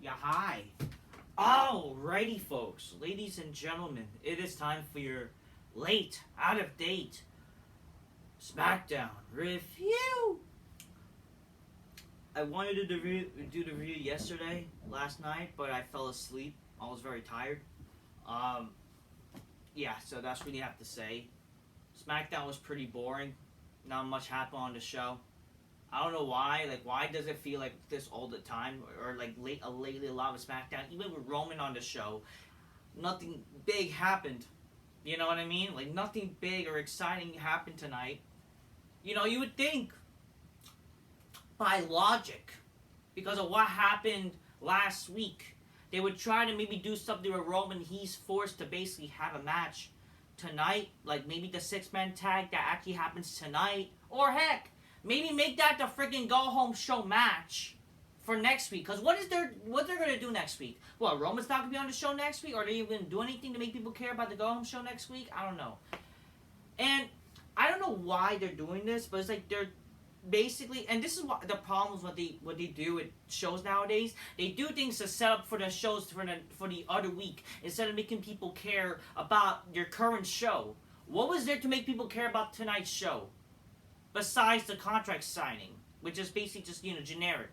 Yeah, hi. Alrighty, folks, ladies and gentlemen, it is time for your late, out of date Smackdown review. I wanted to do the review yesterday, last night, but I fell asleep. I was very tired. Um, yeah, so that's what you have to say. Smackdown was pretty boring. Not much happened on the show. I don't know why. Like, why does it feel like this all the time? Or like lately, a lot of SmackDown, even with Roman on the show, nothing big happened. You know what I mean? Like, nothing big or exciting happened tonight. You know, you would think, by logic, because of what happened last week, they would try to maybe do something with Roman. He's forced to basically have a match tonight. Like, maybe the six-man tag that actually happens tonight. Or heck, maybe make that the freaking go-home show match for next week. Because what they're going to do next week? What, Roman's not going to be on the show next week? Or are they even going to do anything to make people care about the go-home show next week? I don't know. And I don't know why they're doing this, but it's like they're basically, and this is what the problems what they do with shows nowadays. They do things to set up for the shows for the other week instead of making people care about your current show. What was there to make people care about tonight's show? Besides the contract signing, which is basically just, generic.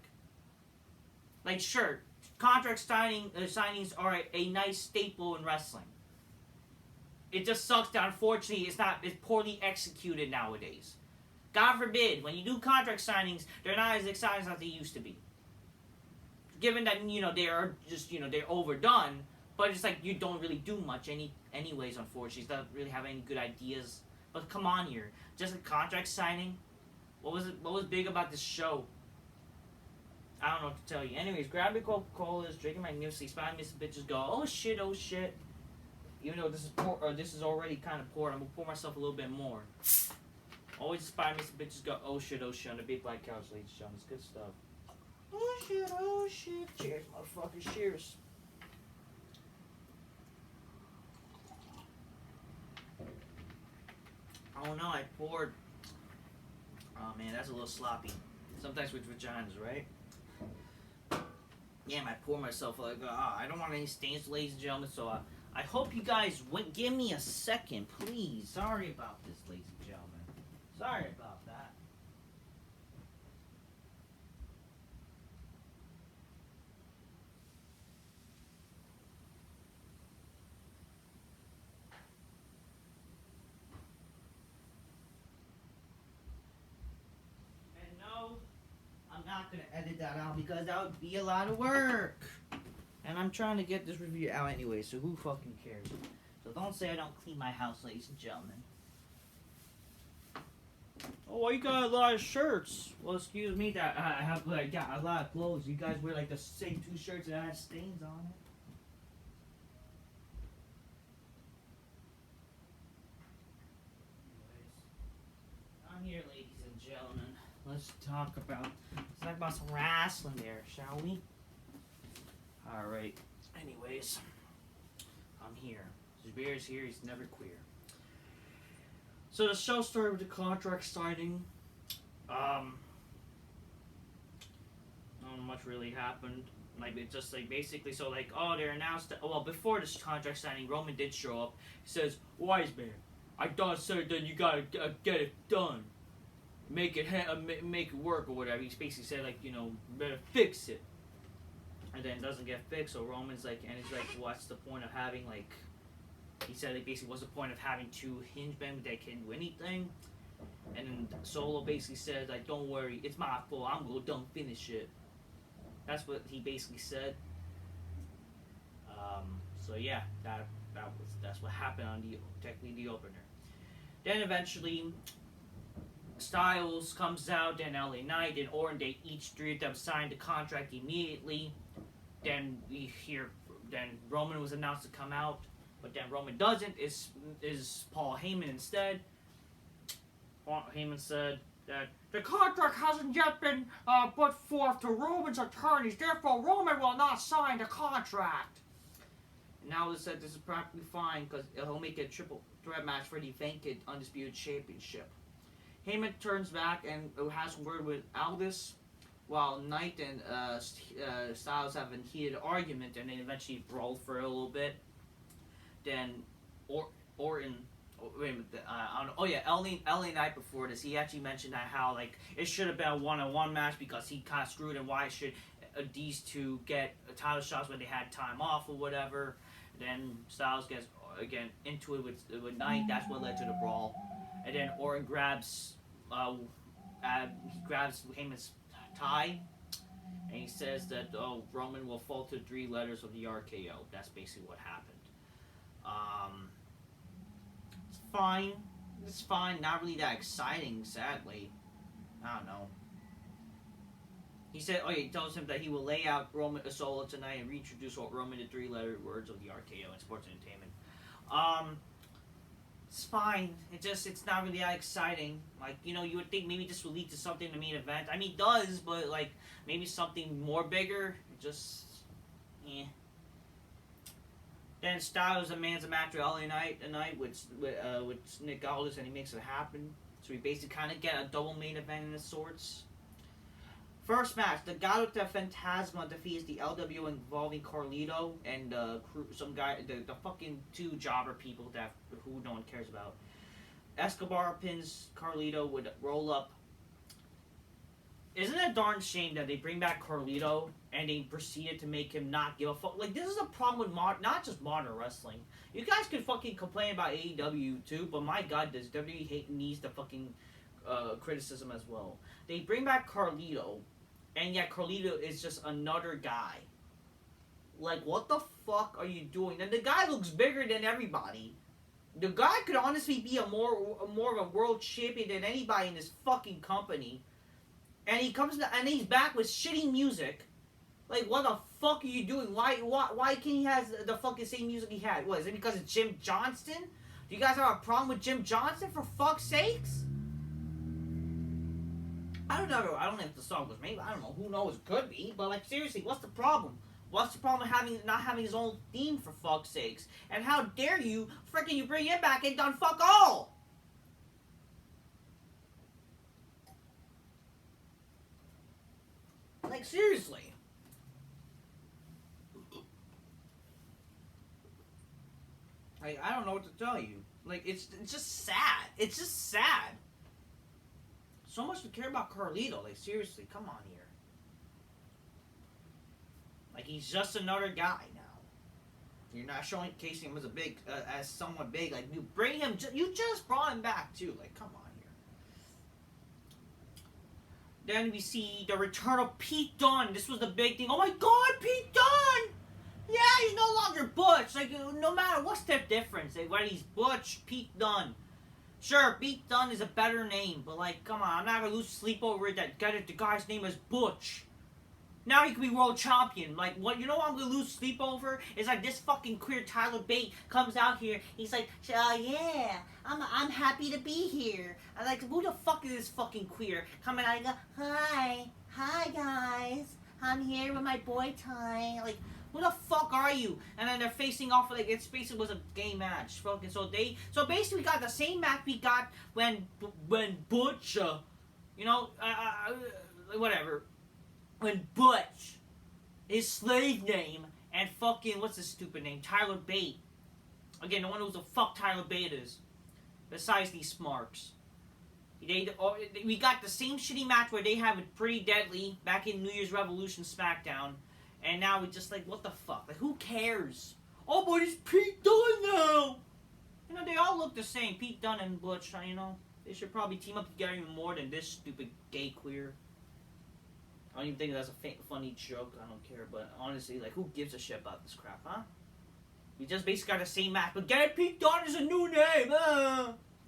Like, sure, contract signings are a nice staple in wrestling. It just sucks that unfortunately it's poorly executed nowadays. God forbid, when you do contract signings, they're not as exciting as they used to be. Given that, they are just, they're overdone, but it's like you don't really do much anyways, unfortunately. You don't really have any good ideas. But come on here. Just a contract signing? What was big about this show? I don't know what to tell you. Anyways, grab your Coca-Colas, drinking magnificently, spot Mr. Bitches go, oh shit. Even though this is already kind of poured, I'm gonna pour myself a little bit more. Always inspire Mr. Bitches go, oh shit, on the big black couch, ladies and gentlemen. It's good stuff. Oh shit. Cheers, motherfuckers, cheers. Oh no, I poured. Oh man, that's a little sloppy. Sometimes with vaginas, right? Yeah, I pour myself like, I don't want any stains, ladies and gentlemen, so I hope you guys give me a second, please. Sorry about this, ladies and gentlemen. Sorry about that. And no, I'm not going to edit that out because that would be a lot of work. And I'm trying to get this review out anyway, so who fucking cares? So don't say I don't clean my house, ladies and gentlemen. Oh, you got a lot of shirts. Well, excuse me, that I have got a lot of clothes. You guys wear like the same two shirts that have stains on it. Anyways, I'm here, ladies and gentlemen. Let's talk about some wrestling there, shall we? All right. Anyways, I'm here. Zubair's here. He's never queer. So the show started with the contract signing. Not much really happened. Like, it's just like basically, so like, they announced that. Well, before this contract signing, Roman did show up. He says, "Wise man, I thought sir, then you gotta get it done, make it work or whatever." He basically said like, better fix it. And then it doesn't get fixed. So Roman's like, and he's like, what's the point of having like? He said, like, basically, what's the point of having two hinge men that can do anything? And then Solo basically said, like, don't worry, it's my fault. I'm gonna done finish it. That's what he basically said. So yeah, that's what happened on technically the opener. Then eventually, Styles comes out, then LA Knight, then Orton. They three of them signed the contract immediately. Then then Roman was announced to come out. But then Roman doesn't, is Paul Heyman instead. Paul Heyman said that the contract hasn't yet been put forth to Roman's attorneys, therefore Roman will not sign the contract. And now they said this is practically fine because he'll make a triple threat match for the vacant Undisputed Championship. Heyman turns back and has a word with Aldis, while Knight and Styles have a heated argument, and they eventually brawl for a little bit. Then Orton. Wait a minute. Oh yeah, LA Knight before this, he actually mentioned that how like it should have been a one-on-one match because he kind of screwed, and why should these two get title shots when they had time off or whatever. Then Styles gets again into it with Knight. That's what led to the brawl. And then Orton grabs Heyman's tie, and he says that Roman will fall to 3 letters of the RKO. That's basically what happened. It's fine. It's fine. Not really that exciting, sadly. I don't know. He said, he tells him that he will lay out Roman Solo tonight and reintroduce Roman to 3-letter words of the RKO in sports entertainment. It's fine. It's not really that exciting. Like, you would think maybe this will lead to something in the main event. I mean, it does, but like maybe something more bigger. Then Styles demands a match with LA Knight tonight with Nick Aldis, and he makes it happen. So we basically kind of get a double main event in the sorts. First match, the Legado del Fantasma defeats the LWO involving Carlito and some guy, the fucking 2 jobber people who no one cares about. Escobar pins Carlito with a roll up. Isn't it a darn shame that they bring back Carlito and they proceeded to make him not give a fuck? Like, this is a problem with not just modern wrestling. You guys can fucking complain about AEW too, but my god, this WWE needs the fucking criticism as well. They bring back Carlito, and yet Carlito is just another guy. Like, what the fuck are you doing? And the guy looks bigger than everybody. The guy could honestly be more of a world champion than anybody in this fucking company. And he and he's back with shitty music. Like, what the fuck are you doing? Why can't he have the fucking same music he had? What, is it because it's Jim Johnston? Do you guys have a problem with Jim Johnston, for fuck's sakes? I don't know if the song was made. I don't know. Who knows? It could be. But like, seriously, what's the problem? What's the problem with not having his own theme, for fuck's sakes? And how dare you bring him back and done fuck all? Like, seriously. Like, I don't know what to tell you. Like, it's just sad. It's just sad. So much to care about Carlito. Like, seriously, come on here. Like, he's just another guy now. You're not showcasing him as someone big. Like, you bring him. You just brought him back too. Like, come on here. Then we see the return of Pete Dunne. This was the big thing. Oh my God, Pete Dunne! Yeah, he's no longer Butch. Like, no matter what's the difference, like, whether he's Butch, Pete Dunne. Sure, Pete Dunne is a better name, but like, come on, I'm not gonna lose sleep over it that the guy's name is Butch. Now he could be world champion. Like, what? You know what I'm gonna lose sleep over? Is like this fucking queer Tyler Bate comes out here. He's like, yeah, I'm happy to be here. I'm like, who the fuck is this fucking queer coming out and go, hi guys, I'm here with my boy Ty. Like, who the fuck are you? And then they're facing off, like, it's basically was a gay match. Fucking so basically we got the same match we got when Butch, whatever. When Butch, his slave name, and fucking, what's his stupid name? Tyler Bate. Again, no one knows the fuck Tyler Bate is. Besides these smarks. We got the same shitty match where they have it pretty deadly back in New Year's Revolution Smackdown. And now we just like, what the fuck? Like, who cares? Oh, but it's Pete Dunne now! They all look the same. Pete Dunne and Butch, they should probably team up together even more than this stupid gay queer. I don't even think that's a funny joke. I don't care. But honestly, like, who gives a shit about this crap, huh? We just basically got the same match. But get it, Pete Dunne is a new name.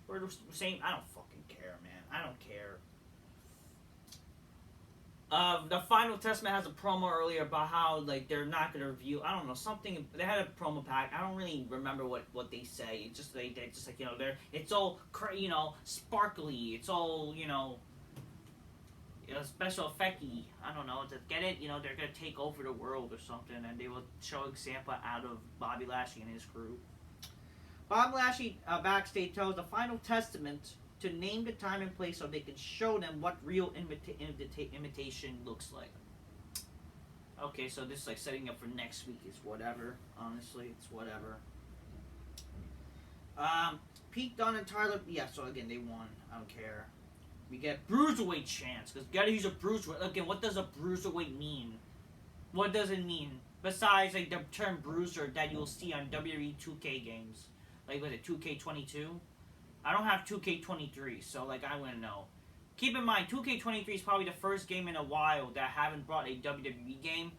Or the same. I don't fucking care, man. I don't care. The Final Testament has a promo earlier about how, like, they're not going to review, I don't know, something, they had a promo pack, I don't really remember what they say, it's just, they're just like, it's all, sparkly, it's all, special effect-y, I don't know, to get it, they're going to take over the world or something, and they will show example out of Bobby Lashley and his crew. Bob Lashley, backstage, tells the Final Testament to name the time and place so they can show them what real imitation looks like. Okay, so this is like setting up for next week is whatever. Honestly, it's whatever. Pete Dunne and Tyler. Yeah, so again, they won. I don't care. We get Bruiserweight chance, because gotta use a Bruiserweight. Again, what does a Bruiserweight mean? What does it mean? Besides, like, the term Bruiser that you'll see on WWE 2K games. Like, was it 2K22? I don't have 2K23, so, like, I wouldn't know. Keep in mind, 2K23 is probably the first game in a while that I haven't brought a WWE game.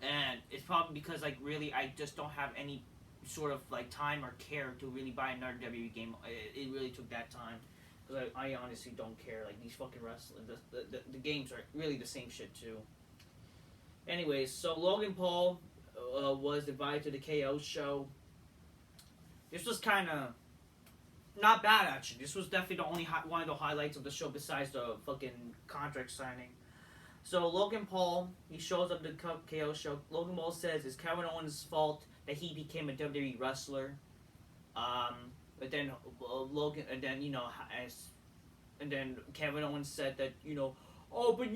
And it's probably because, like, really, I just don't have any sort of, like, time or care to really buy another WWE game. It really took that time. Because I honestly don't care. Like, these fucking wrestling, the games are really the same shit, too. Anyways, so Logan Paul was invited to the KO show. This was kind of not bad, actually. This was definitely the only one of the highlights of the show besides the fucking contract signing. So Logan Paul, he shows up to the KO show. Logan Paul says it's Kevin Owens' fault that he became a WWE wrestler. But then Logan, and then and then Kevin Owens said that oh, but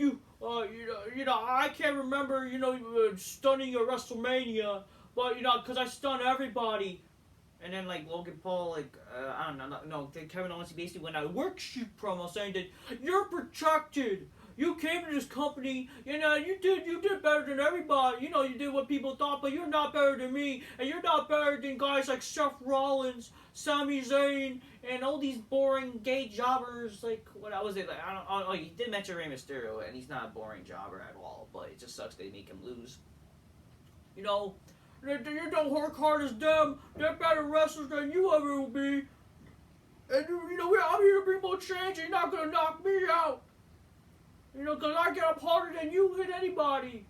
I can't remember stunning your WrestleMania, but because I stun everybody. And then like Logan Paul, like I don't know, no, Kevin Owens basically went out a worksheet promo saying that you're protected. You came to this company, you did better than everybody. You did what people thought, but you're not better than me, and you're not better than guys like Seth Rollins, Sami Zayn, and all these boring gay jobbers. Like, what was it? Like, I don't. He did mention Rey Mysterio, and he's not a boring jobber at all. But it just sucks they make him lose. You don't work hard as them. They're better wrestlers than you ever will be. And I'm here to bring more change. You're not gonna knock me out. Because I get up harder than you hit anybody.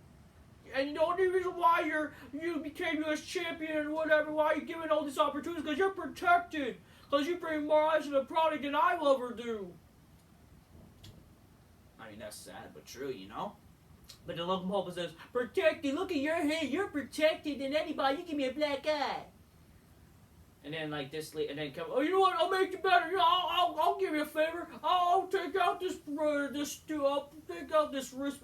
And the only reason why you became U.S. champion and whatever, why you giving all these opportunities, because you're protected. Because you bring more eyes to the product than I will ever do. I mean, that's sad but true, But the Logan Paul says, protected, look at your head, you're protected than anybody, you give me a black eye. And then like this, and then come. Oh, you know what? I'll make you better. I'll give you a favor. I'll take out this I'll take out this wrist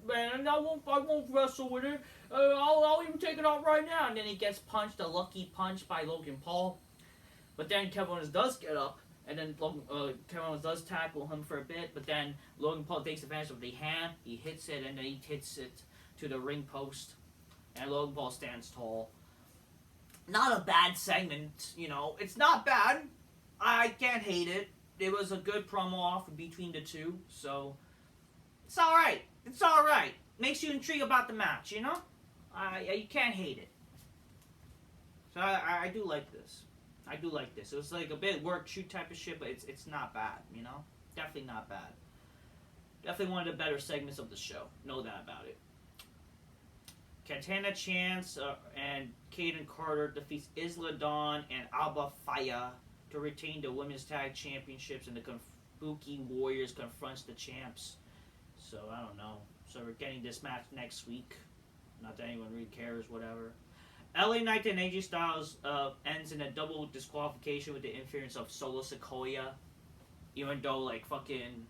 band, and I won't wrestle with it. I'll even take it out right now. And then he gets punched, a lucky punch by Logan Paul. But then Kevin Owens does get up, and then Kevin Owens does tackle him for a bit. But then Logan Paul takes advantage of the hand. He hits it, and then he hits it to the ring post, and Logan Paul stands tall. Not a bad segment, It's not bad. I can't hate it. It was a good promo off between the two, so it's all right. It's all right. Makes you intrigued about the match, you can't hate it. So I do like this. I do like this. It was like a bit work shoot type of shit, but it's not bad, Definitely not bad. Definitely one of the better segments of the show. Know that about it. Katana Chance and Kaden Carter defeats Isla Dawn and Alba Faya to retain the Women's Tag Championships, and the Kabuki Warriors confronts the champs. So, I don't know. So, we're getting this match next week. Not that anyone really cares, whatever. LA Knight and AJ Styles ends in a double disqualification with the interference of Solo Sikoa. Even though, like, fucking,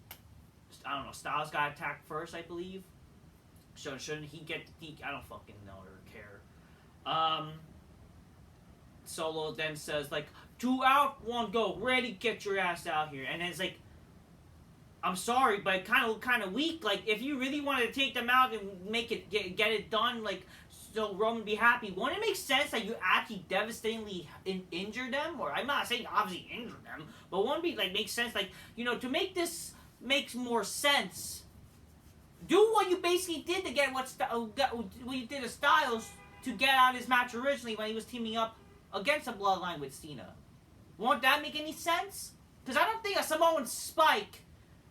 I don't know, Styles got attacked first, I believe. So shouldn't he get the DQ? I don't fucking know or care. Solo then says, like, 2 out, 1 go. Ready, get your ass out here. And then it's like, I'm sorry, but kind of weak. Like, if you really wanted to take them out and make it get it done, like, so Roman be happy, wouldn't it make sense that you actually devastatingly injure them? Or I'm not saying obviously injure them, but wouldn't it be like make sense, like, to make this makes more sense. Do what you basically did to get what you did to Styles to get out of his match originally when he was teaming up against a Bloodline with Cena. Won't that make any sense? Because I don't think a Samoan spike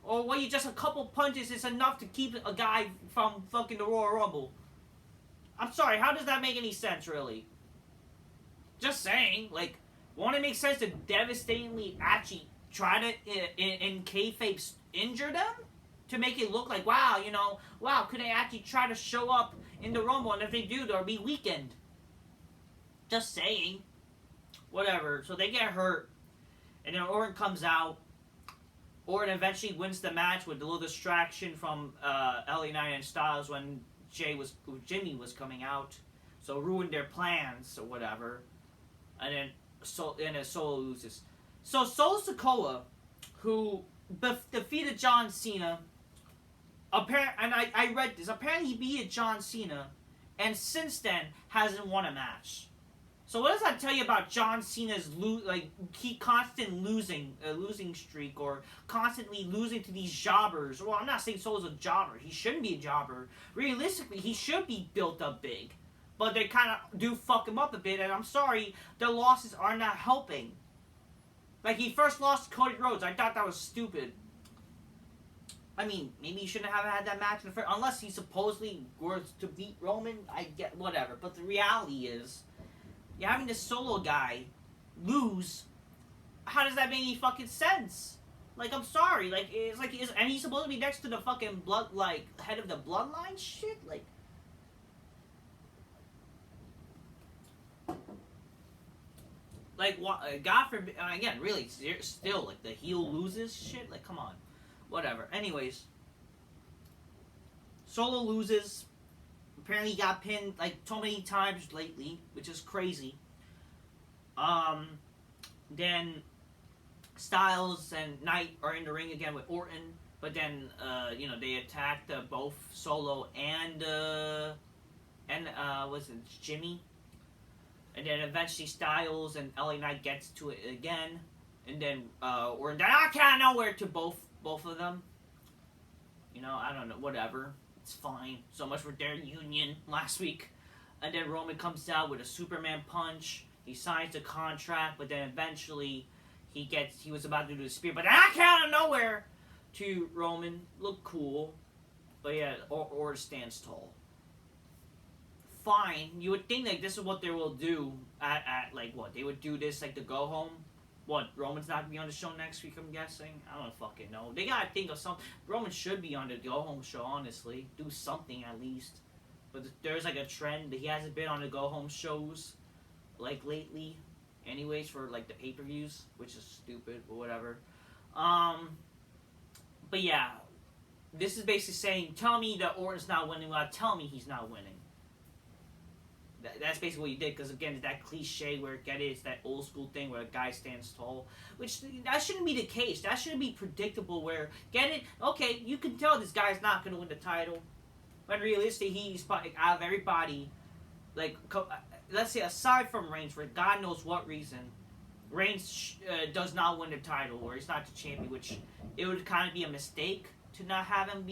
or where you just a couple punches is enough to keep a guy from fucking the Royal Rumble. I'm sorry, how does that make any sense, really? Just saying, like, won't it make sense to devastatingly actually try to, in kayfabe, injure them? To make it look like, wow, could they actually try to show up in the Rumble, and if they do, they'll be weakened. Just saying. Whatever. So they get hurt. And then Orton comes out. Orton eventually wins the match with a little distraction from LA Knight and Styles when Jimmy was coming out, so ruined their plans or whatever. And then Solo loses. So Solo Sikoa, who defeated John Cena, and I read this. Apparently, he beat John Cena, and since then hasn't won a match. So what does that tell you about John Cena's constant losing streak, or constantly losing to these jobbers? Well, I'm not saying Solo's a jobber. He shouldn't be a jobber. Realistically, he should be built up big. But they kind of do fuck him up a bit, and I'm sorry, their losses are not helping. Like, he first lost to Cody Rhodes. I thought that was stupid. I mean, maybe he shouldn't have had that match in the first, unless he supposedly was to beat Roman. I get whatever. But the reality is, you're having this Solo guy lose. How does that make any fucking sense? Like, I'm sorry. Like, and he's supposed to be next to the fucking head of the bloodline shit? Like, what? God forbid. Again, really, still, like, the heel loses shit? Like, come on. Whatever. Anyways. Solo loses. Apparently he got pinned like so many times lately, which is crazy. Then Styles and Knight are in the ring again with Orton, but then they attacked both Solo and was it Jimmy? And then eventually Styles and LA Knight gets to it again, and then Orton I can't nowhere to both of them. I don't know, whatever. It's fine. So much for their union last week. And then Roman comes out with a Superman punch. He signs the contract, but then eventually he was about to do the spear, but I came out of nowhere to Roman. Look cool. But yeah, Orton stands tall. Fine. You would think like this is what they will do at like what? They would do this like the go home. What, Roman's not going to be on the show next week, I'm guessing? I don't fucking know. They got to think of something. Roman should be on the go-home show, honestly. Do something, at least. But there's, like, a trend that he hasn't been on the go-home shows, like, lately. Anyways, for, like, the pay-per-views, which is stupid, but whatever. But, yeah. This is basically saying, tell me that Orton's not winning without telling me he's not winning. That's basically what you did, because again, it's that cliche where it's that old school thing where a guy stands tall, which that shouldn't be the case. That shouldn't be predictable. Where okay, you can tell this guy's not going to win the title, but realistically, he's out of everybody. Like, let's say aside from Reigns, for God knows what reason, Reigns does not win the title, or he's not the champion, which it would kind of be a mistake to not have him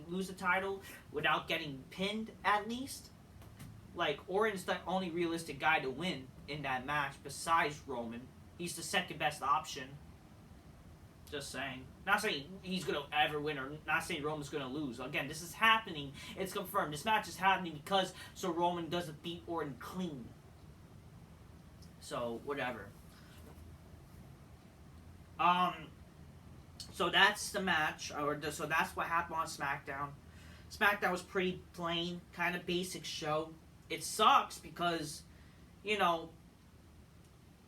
lose the title without getting pinned at least. Like, Orton's the only realistic guy to win in that match besides Roman. He's the second best option. Just saying. Not saying he's going to ever win, or not saying Roman's going to lose. Again, this is happening. It's confirmed. This match is happening because so Roman doesn't beat Orton clean. So, whatever. So that's the match. So that's what happened on SmackDown. SmackDown was pretty plain, kind of basic show. It sucks because, it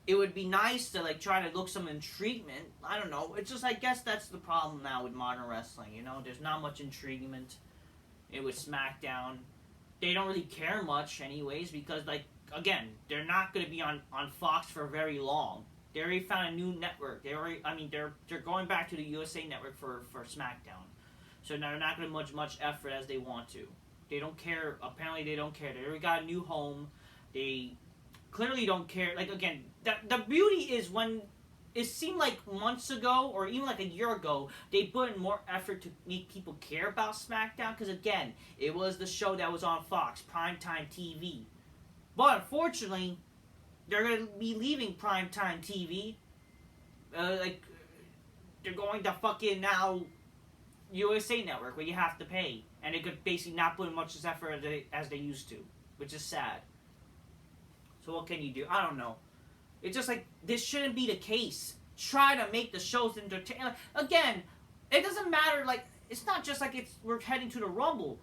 would be nice to, like, try to look some intriguement. I don't know. It's just, I guess that's the problem now with modern wrestling, There's not much intriguement with SmackDown. They don't really care much anyways because, like, again, they're not going to be on Fox for very long. They already found a new network. They're going back to the USA Network for SmackDown. So now they're not going to put much effort as they want to. They don't care. Apparently, they don't care. They already got a new home. They clearly don't care. Like, again, the beauty is when it seemed like months ago or even like a year ago, they put in more effort to make people care about SmackDown because, again, it was the show that was on Fox, primetime TV. But, unfortunately, they're going to be leaving primetime TV. They're going to fucking now USA Network where you have to pay. And they could basically not put in much effort as they used to, which is sad. So what can you do? I don't know. It's just like, this shouldn't be the case. Try to make the shows entertaining. Again, it doesn't matter, like, it's not just like we're heading to the Rumble.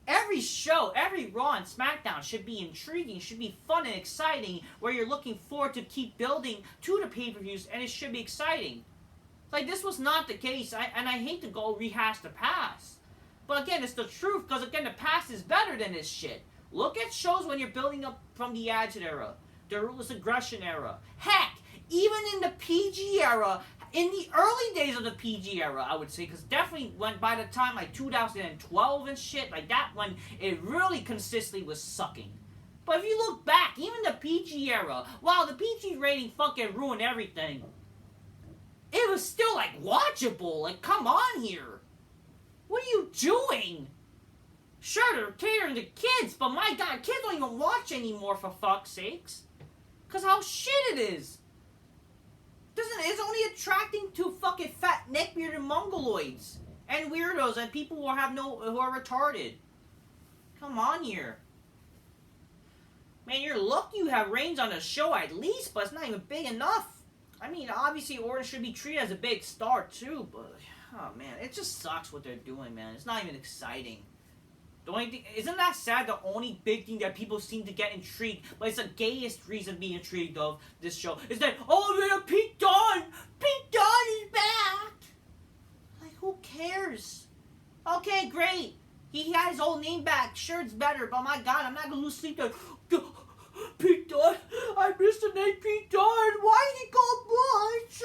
Every show, every Raw and SmackDown should be intriguing, should be fun and exciting, where you're looking forward to keep building to the pay-per-views, and it should be exciting. Like, this was not the case, and I hate to go rehash the past. But again, it's the truth, because again, the past is better than this shit. Look at shows when you're building up from the Attitude Era, the Ruthless Aggression Era. Heck, even in the PG era, in the early days of the PG era, I would say, because definitely when by the time like 2012 and shit like that, when it really consistently was sucking. But if you look back, even the PG era, wow, the PG rating fucking ruined everything. It was still like watchable. Like, come on here, what are you doing? Sure, they're catering to kids, but my god, kids don't even watch anymore, for fuck's sakes. Cause how shit it is. It's only attracting to fucking fat neckbearded mongoloids and weirdos and people who are retarded. Come on here. Man, you're lucky you have Reigns on the show at least, but it's not even big enough. I mean, obviously Orton should be treated as a big star too, but oh man, it just sucks what they're doing, man. It's not even exciting. The only thing, isn't that sad? The only big thing that people seem to get intrigued, but it's the gayest reason being intrigued of this show, is that, oh man, Pete Dunne! Pete Dunne is back! Like, who cares? Okay, great. He had his old name back. Sure, it's better, but my god, I'm not gonna lose sleep there. Pete Dunne! I missed the name Pete Dunne! Why is he called Butch?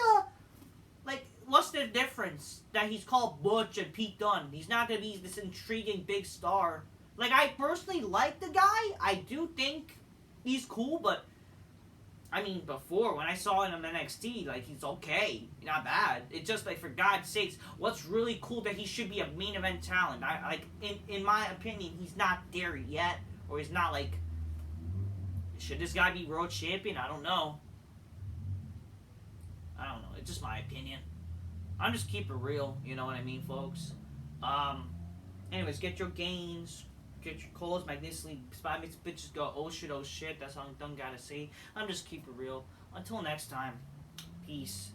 Like, what's the difference that he's called Butch and Pete Dunne? He's not going to be this intriguing big star. Like, I personally like the guy. I do think he's cool, but I mean, before, when I saw him on NXT, like, he's okay. Not bad. It's just, like, for God's sakes, what's really cool that he should be a main event talent. In my opinion, he's not there yet. Or he's not, like, should this guy be world champion? I don't know. It's just my opinion. I'm just keep it real, you know what I mean, folks? Anyways, get your gains, get your calls magnificently, spot makes bitches go, oh shit, that's all I'm done gotta say. I'm just keep it real. Until next time, peace.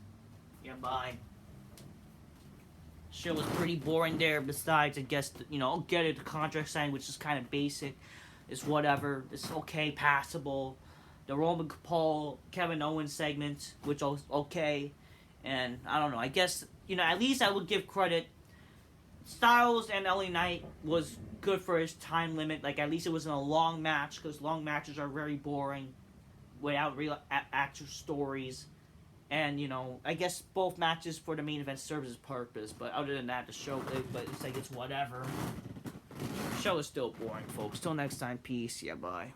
Yeah, bye. Shit was pretty boring there, besides, I guess, I'll get it, the contract sign, which is kind of basic. It's whatever, it's okay, passable. The Roman Paul, Kevin Owens segment, which was okay. And, I don't know, I guess, at least I would give credit. Styles and LA Knight was good for his time limit. Like, at least it wasn't a long match, because long matches are very boring without real actual stories. And, I guess both matches for the main event serves its purpose. But other than that, the show, it's like, it's whatever. The show is still boring, folks. Till next time, peace. Yeah, bye.